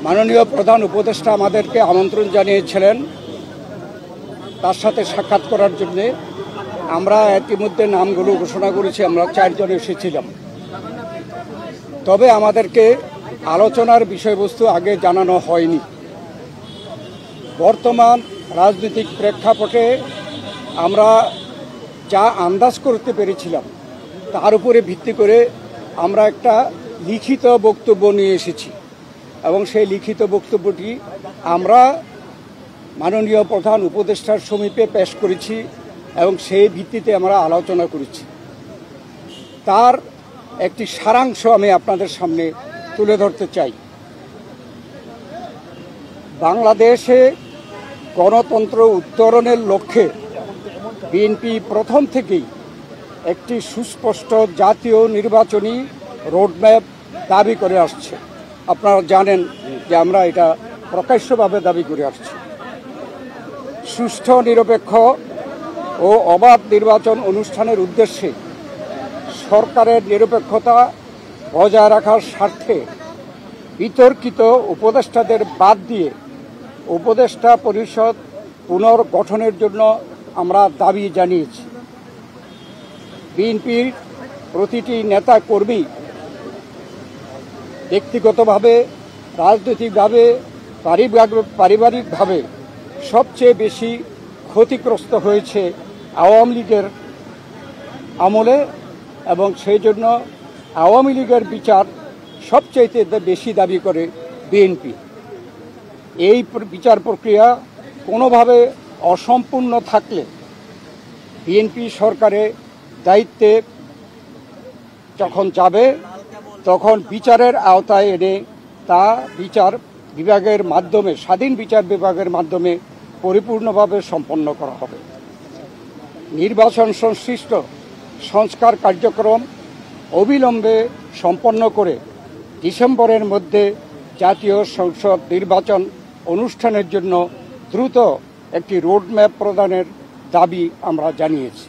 মাননীয় প্রধান উপদেষ্টা আমাদেরকে আমন্ত্রণ জানিয়েছিলেন তার সাথে সাক্ষাৎ করার জন্যে। আমরা ইতিমধ্যে নামগুলো ঘোষণা করেছি, আমরা 4 জন এসেছিলাম। তবে আমাদেরকে আলোচনার বিষয়বস্তু আগে জানানো হয়নি। বর্তমান রাজনৈতিক প্রেক্ষাপটে আমরা যা আন্দাজ করতে পেরেছিলাম তার উপরে ভিত্তি করে আমরা একটা লিখিত বক্তব্য নিয়ে এসেছি এবং সেই লিখিত বক্তব্যটি আমরা মাননীয় প্রধান উপদেষ্টার সমীপে পেশ করেছি এবং সেই ভিত্তিতে আমরা আলোচনা করেছি। তার একটি সারাংশ আমি আপনাদের সামনে তুলে ধরতে চাই। বাংলাদেশে গণতন্ত্র উত্তরণের লক্ষ্যে বিএনপি প্রথম থেকেই একটি সুস্পষ্ট জাতীয় নির্বাচনী রোডম্যাপ দাবি করে আসছে। আপনারা জানেন যে আমরা এটা প্রকাশ্যভাবে দাবি করে আসছি। সুষ্ঠু, নিরপেক্ষ ও অবাধ নির্বাচন অনুষ্ঠানের উদ্দেশ্যে সরকারের নিরপেক্ষতা বজায় রাখার স্বার্থে বিতর্কিত উপদেষ্টাদের বাদ দিয়ে উপদেষ্টা পরিষদ পুনর্গঠনের জন্য আমরা দাবি জানিয়েছি। বিএনপির প্রতিটি নেতা কর্মী ব্যক্তিগতভাবে, রাজনৈতিকভাবে, পারিবারিকভাবে সবচেয়ে বেশি ক্ষতিগ্রস্ত হয়েছে আওয়ামী লীগের আমলে এবং সেই জন্য আওয়ামী লীগের বিচার সবচাইতে বেশি দাবি করে বিএনপি। এই বিচার প্রক্রিয়া কোনোভাবে অসম্পূর্ণ থাকলে বিএনপি সরকারের দায়িত্বে যখন যাবে তখন বিচারের আওতায় এনে তা বিচার বিভাগের মাধ্যমে, স্বাধীন বিচার বিভাগের মাধ্যমে পরিপূর্ণভাবে সম্পন্ন করা হবে। নির্বাচন সংশ্লিষ্ট সংস্কার কার্যক্রম অবিলম্বে সম্পন্ন করে ডিসেম্বরের মধ্যে জাতীয় সংসদ নির্বাচন অনুষ্ঠানের জন্য দ্রুত একটি রোডম্যাপ প্রদানের দাবি আমরা জানিয়েছি।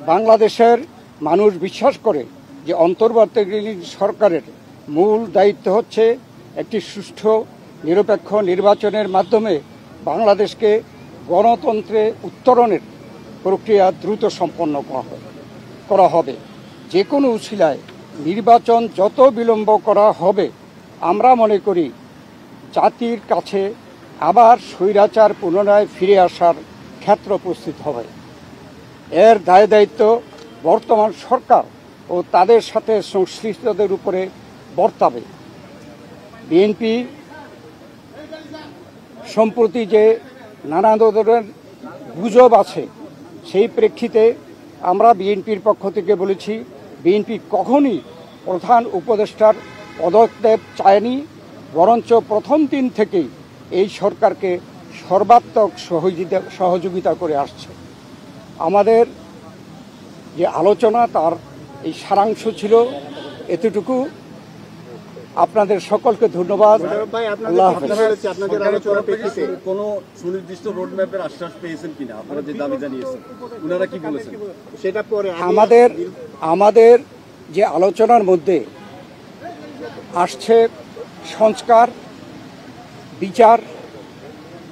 বাংলাদেশের মানুষ বিশ্বাস করে যে অন্তর্বর্তীকালীন সরকারের মূল দায়িত্ব হচ্ছে একটি সুষ্ঠু, নিরপেক্ষ নির্বাচনের মাধ্যমে বাংলাদেশকে গণতন্ত্রে উত্তরণের প্রক্রিয়া দ্রুত সম্পন্ন করা হবে। যে কোনো উছিলায় নির্বাচন যত বিলম্ব করা হবে, আমরা মনে করি জাতির কাছে আবার স্বৈরাচার পুনরায় ফিরে আসার ক্ষেত্র উপস্থিত হবে। এর দায় দায়িত্ব বর্তমান সরকার ও তাদের সাথে সংশ্লিষ্টদের উপরে বর্তাবে। বিএনপি সম্প্রতি যে নানা ধরনের গুজব আছে, সেই প্রেক্ষিতে আমরা বিএনপির পক্ষ থেকে বলেছি, বিএনপি কখনই প্রধান উপদেষ্টার পদত্যাগ চায়নি, বরঞ্চ প্রথম দিন থেকেই এই সরকারকে সর্বাত্মক সহযোগিতা করে আসছে। আমাদের যে আলোচনা তার এই সারাংশ ছিল এতটুকু। আপনাদের সকলকে ধন্যবাদ। আল্লাহ হাফেজ। কোনো সুনির্দিষ্ট রোডম্যাপের আশ্বাস পেয়েছেন কিনা? আপনারা যে দাবি জানিয়েছেন ওনারা কি বলেছেন সেটা পরে? আমাদের যে আলোচনার মধ্যে আসছে সংস্কার, বিচার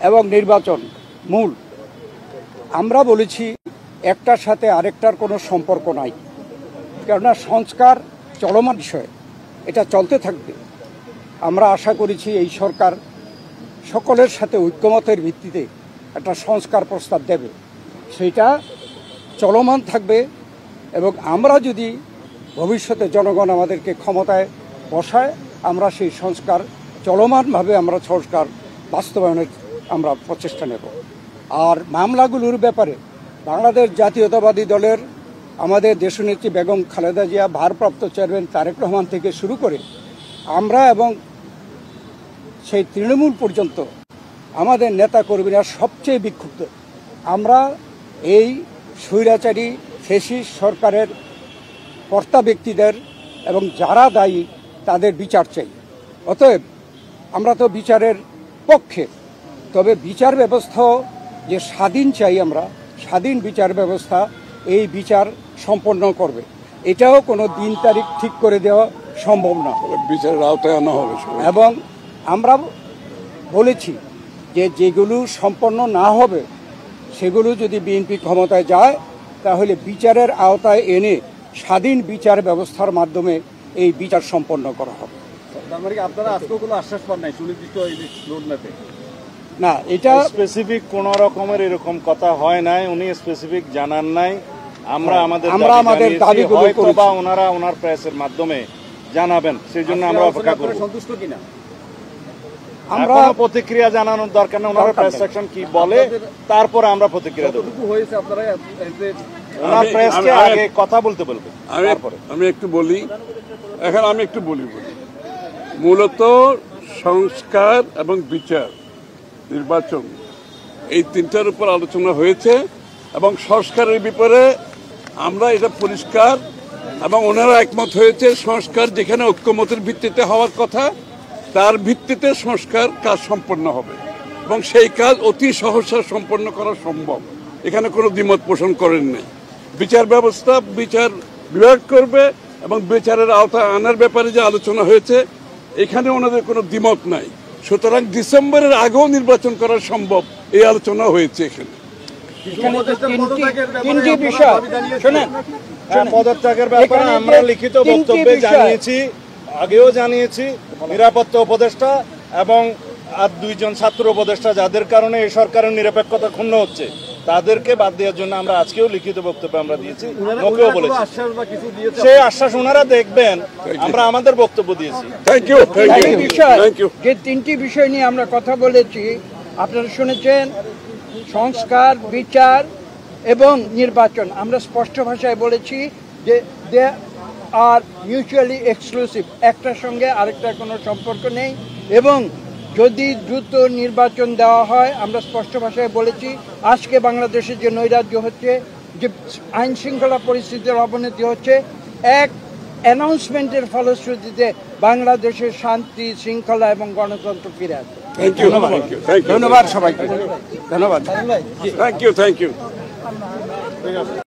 এবং নির্বাচন মূল। আমরা বলেছি একটার সাথে আরেকটার কোনো সম্পর্ক নাই, কেননা সংস্কার চলমান বিষয়, এটা চলতে থাকবে। আমরা আশা করেছি এই সরকার সকলের সাথে ঐক্যমতের ভিত্তিতে একটা সংস্কার প্রস্তাব দেবে, সেটা চলমান থাকবে। এবং আমরা যদি ভবিষ্যতে জনগণ আমাদেরকে ক্ষমতায় বসায়, আমরা সেই সংস্কার চলমানভাবে আমরা সংস্কার বাস্তবায়নের আমরা প্রচেষ্টা নেব। আর মামলাগুলোর ব্যাপারে বাংলাদেশ জাতীয়তাবাদী দলের আমাদের দেশনেত্রী বেগম খালেদা জিয়া, ভারপ্রাপ্ত চেয়ারম্যান তারেক রহমান থেকে শুরু করে আমরা এবং সেই তৃণমূল পর্যন্ত আমাদের নেতা কর্মীরা সবচেয়ে বিক্ষুব্ধ। আমরা এই স্বৈরাচারী ফ্যাসিস্ট সরকারের কর্তা ব্যক্তিদের এবং যারা দায়ী তাদের বিচার চাই। অতএব আমরা তো বিচারের পক্ষে, তবে বিচার ব্যবস্থা যে স্বাধীন চাই, আমরা স্বাধীন বিচার ব্যবস্থা এই বিচার সম্পন্ন করবে। এটাও কোনো দিন তারিখ ঠিক করে দেওয়া সম্ভব না, বিচারের আওতায় আনা হবে। এবং আমরা বলেছি যে যেগুলো সম্পন্ন না হবে সেগুলো যদি বিএনপি ক্ষমতায় যায় তাহলে বিচারের আওতায় এনে স্বাধীন বিচার ব্যবস্থার মাধ্যমে এই বিচার সম্পন্ন করা হবে। তার মানে কি আপনারা আজকেও কোনো আশ্বাস পান নাই সুনির্দিষ্ট এই রোড ম্যাপে? না, এটা স্পেসিফিক কোন রকমের এরকম কথা হয় নাই, উনি স্পেসিফিক জানান নাই। আমরা আমাদের দাবিগুলো করেছি। বা ওনারা ওনার প্রেসের মাধ্যমে জানাবেন, সেই জন্য আমরা অপেক্ষা করব। সন্তুষ্ট কিনা? আমরা এখনো প্রতিক্রিয়া জানানোর দরকার নেই, ওনার প্রেস সেকশন কি বলে তারপরে আমরা প্রতিক্রিয়া দেব। কতটুকু হয়েছে আপনারা ওনার প্রেসকে আগে কথা বলতে বলবে তারপরে। আমি একটু বলি, এখন আমি একটু বলি মূলত সংস্কার এবং বিচার, নির্বাচন, এই তিনটার উপর আলোচনা হয়েছে এবং সংস্কারের ব্যাপারে আমরা এটা পরিষ্কার এবং ওনারা একমত হয়েছে। সংস্কার যেখানে ঐক্যমতের ভিত্তিতে হওয়ার কথা তার ভিত্তিতে সংস্কার কাজ সম্পন্ন হবে এবং সেই কাজ অতি সহসা সম্পন্ন করা সম্ভব, এখানে কোনো দ্বিমত পোষণ করেন নাই। বিচার ব্যবস্থা বিচার বিভাগ করবে এবং বিচারের আওতায় আনার ব্যাপারে যে আলোচনা হয়েছে এখানে ওনাদের কোনো দ্বিমত নাই। সুতরাং ডিসেম্বরের আগেও নির্বাচন করা সম্ভব, এই আলোচনা হয়েছে এখানে। তিনটি বিষয় শোনেন, পদত্যাগের ব্যাপারে আমরা লিখিত বক্তব্যে জানিয়েছি, আগেও জানিয়েছি। নিরাপত্তা উপদেষ্টা এবং আর দুইজন ছাত্র উপদেষ্টা যাদের কারণে এই সরকারের নিরপেক্ষতা ক্ষুণ্ণ হচ্ছে তাদেরকে বাদ দেওয়ার জন্য আমরা আজকেও লিখিত বক্তব্য আমরা দিয়েছি, ওকেও বলেছি। সেই আশ্বাস ওনারা দেখবেন, আমরা আমাদের বক্তব্য দিয়েছি। Thank you, thank you. যে তিনটি বিষয় নিয়ে আমরা কথা বলেছি আপনারা শুনেছেন, সংস্কার, বিচার এবং নির্বাচন। আমরা স্পষ্ট ভাষায় বলেছি যে দে আর মিউচুয়ালি এক্সক্লুসিভ, একটার সঙ্গে আরেকটার কোনো সম্পর্ক নেই এবং যদি দ্রুত নির্বাচন দেওয়া হয়, আমরা স্পষ্ট ভাষায় বলেছি আজকে বাংলাদেশে যে নৈরাজ্য হচ্ছে, যে আইন শৃঙ্খলা পরিস্থিতির অবনতি হচ্ছে, এক অ্যানাউন্সমেন্টের ফলশ্রুতিতে বাংলাদেশের শান্তি, শৃঙ্খলা এবং গণতন্ত্র ফিরে আসবে। ধন্যবাদ সবাইকে, ধন্যবাদ। Thank you.